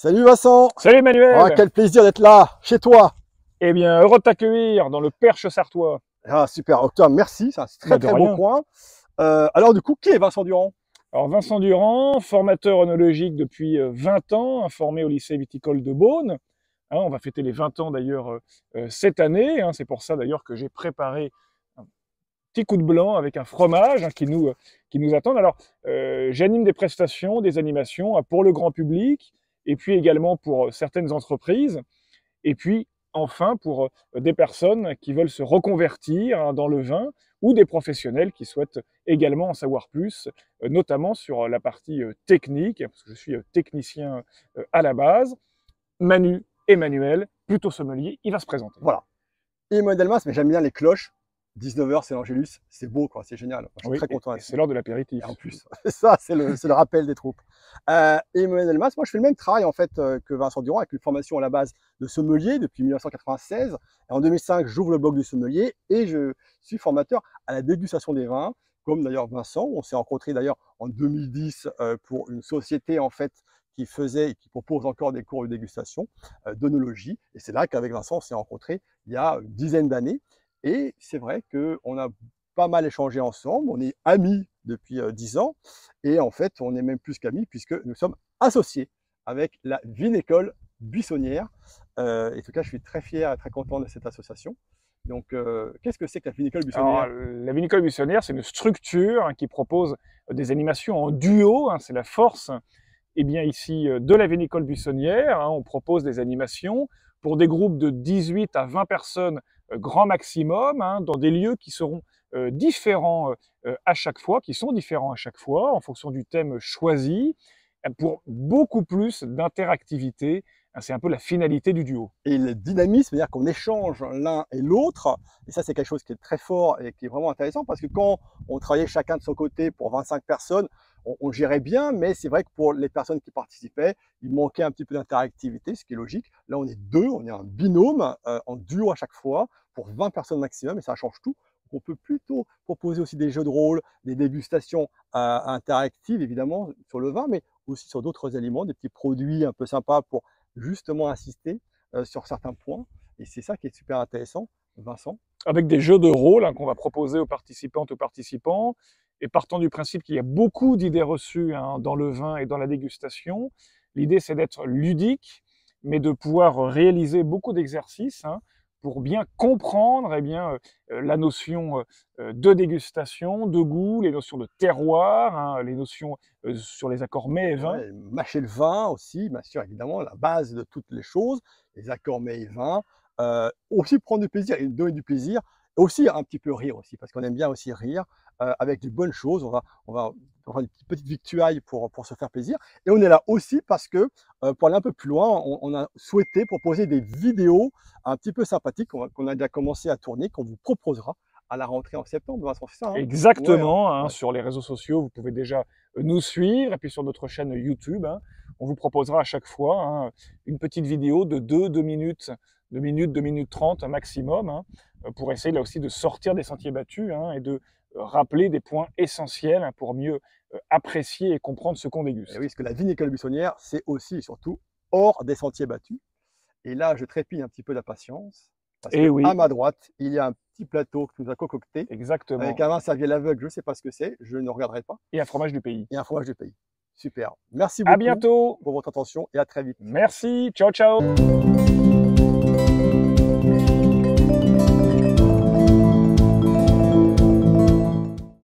Salut Vincent. Salut Emmanuel. Ah, quel plaisir d'être là, chez toi. Eh bien, heureux de t'accueillir dans le Perche sartois. Ah, super, Octobre, merci, c'est un Bah, très de beau rien. coin. Alors du coup, qui est Vincent Durand? Alors Vincent Durand, formateur œnologique depuis 20 ans, formé au lycée viticole de Beaune. Hein, on va fêter les 20 ans d'ailleurs cette année. Hein, c'est pour ça d'ailleurs que j'ai préparé un petit coup de blanc avec un fromage qui nous attend. Alors, j'anime des prestations, des animations pour le grand public et puis également pour certaines entreprises. Et puis, enfin, pour des personnes qui veulent se reconvertir dans le vin ou des professionnels qui souhaitent également en savoir plus, notamment sur la partie technique, parce que je suis technicien à la base. Manu Emmanuel, plutôt sommelier, il va se présenter. Voilà. Emmanuel Delmas, mais j'aime bien les cloches. 19h, c'est l'Angélus, c'est beau, quoi, c'est génial. Moi, je suis Oui, très content. et c'est l'heure de l'apéritif. Et en plus, ça, c'est le rappel des troupes. Emmanuel Delmas, moi, je fais le même travail en fait que Vincent Durand, avec une formation à la base de sommelier depuis 1996. Et en 2005, j'ouvre le blog du sommelier et je suis formateur à la dégustation des vins, comme d'ailleurs Vincent. On s'est rencontrés d'ailleurs en 2010 pour une société en fait qui faisait et qui propose encore des cours de dégustation d'œnologie. Et c'est là qu'avec Vincent, on s'est rencontrés il y a une dizaine d'années. Et c'est vrai qu'on a pas mal échangé ensemble, on est amis depuis 10 ans, et en fait, on est même plus qu'amis puisque nous sommes associés avec la Vinécole Buissonnière. En tout cas, je suis très fier et très content de cette association. Donc, qu'est-ce que c'est que la Vinécole Alors, Buissonnière? la vinicole buissonnière, c'est une structure qui propose des animations en duo, hein, c'est la force. Eh bien, ici, de la vinicole buissonnière, hein, on propose des animations pour des groupes de 18 à 20 personnes, grand maximum, hein, dans des lieux qui seront différents à chaque fois, qui sont différents à chaque fois, en fonction du thème choisi, pour beaucoup plus d'interactivité. Hein, c'est un peu la finalité du duo. Et le dynamisme, c'est-à-dire qu'on échange l'un et l'autre, et ça c'est quelque chose qui est très fort et qui est vraiment intéressant, parce que quand on travaillait chacun de son côté pour 25 personnes, on gérait bien, mais c'est vrai que pour les personnes qui participaient, il manquait un petit peu d'interactivité, ce qui est logique. Là on est deux, on est un binôme, en duo à chaque fois, pour 20 personnes maximum, et ça change tout. On peut plutôt proposer aussi des jeux de rôle, des dégustations interactives évidemment sur le vin, mais aussi sur d'autres aliments, des petits produits un peu sympas pour justement insister sur certains points. Et c'est ça qui est super intéressant, Vincent. Avec des jeux de rôle hein, qu'on va proposer aux participantes, aux participants, et partant du principe qu'il y a beaucoup d'idées reçues hein, dans le vin et dans la dégustation, l'idée c'est d'être ludique, mais de pouvoir réaliser beaucoup d'exercices hein, pour bien comprendre eh bien, la notion de dégustation, de goût, les notions de terroir, hein, les notions sur les accords mets et vins. Ouais, mâcher le vin aussi, bien sûr, évidemment, la base de toutes les choses, les accords mets et vins. Aussi prendre du plaisir et donner du plaisir, et aussi un petit peu rire aussi, parce qu'on aime bien aussi rire avec des bonnes choses. On va prendre une petite victuaille pour se faire plaisir. Et on est là aussi parce que, pour aller un peu plus loin, on a souhaité proposer des vidéos un petit peu sympathiques qu'on a déjà commencé à tourner, qu'on vous proposera à la rentrée en septembre. Vincent, c'est ça, hein? Ouais, hein? Exactement, hein, Ouais. sur les réseaux sociaux, vous pouvez déjà nous suivre, et puis sur notre chaîne YouTube, hein, on vous proposera à chaque fois hein, une petite vidéo de 2 minutes, 2 minutes 30 maximum, hein, pour essayer là aussi de sortir des sentiers battus hein, et de rappeler des points essentiels hein, pour mieux apprécier et comprendre ce qu'on Et déguste. oui, parce que la vinicole buissonnière, c'est aussi et surtout hors des sentiers battus. Et là, je trépigne un petit peu d'impatience, parce Et que à oui, ma droite, il y a un petit plateau que tu nous as concocté, avec exactement, un vin servi à l'aveugle, je ne sais pas ce que c'est, je ne regarderai pas, et un fromage du pays. et un fromage du pays. Super. Merci À beaucoup bientôt, pour votre attention et à très vite. merci, ciao ciao.